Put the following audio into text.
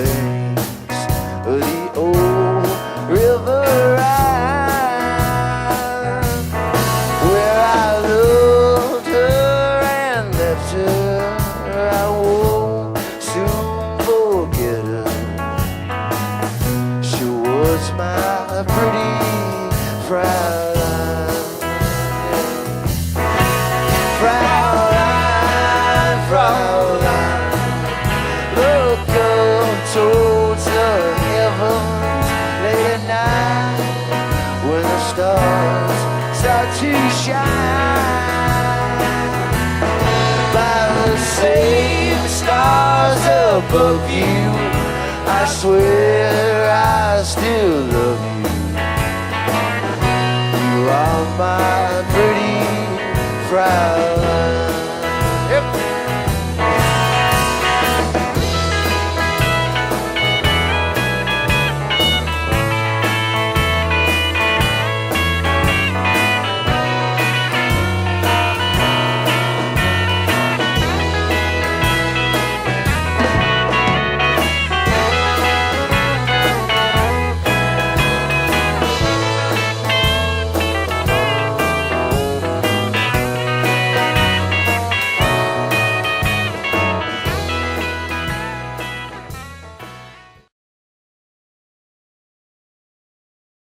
banks of the old river Rhine, where I loved her and left her. I won't soon forget her. She was my pretty Fraulein. Fraulein, Fraulein, look up towards the heavens late at night when the stars start to shine. By the same stars above you, I swear I still love you. You are my pretty Fraulein.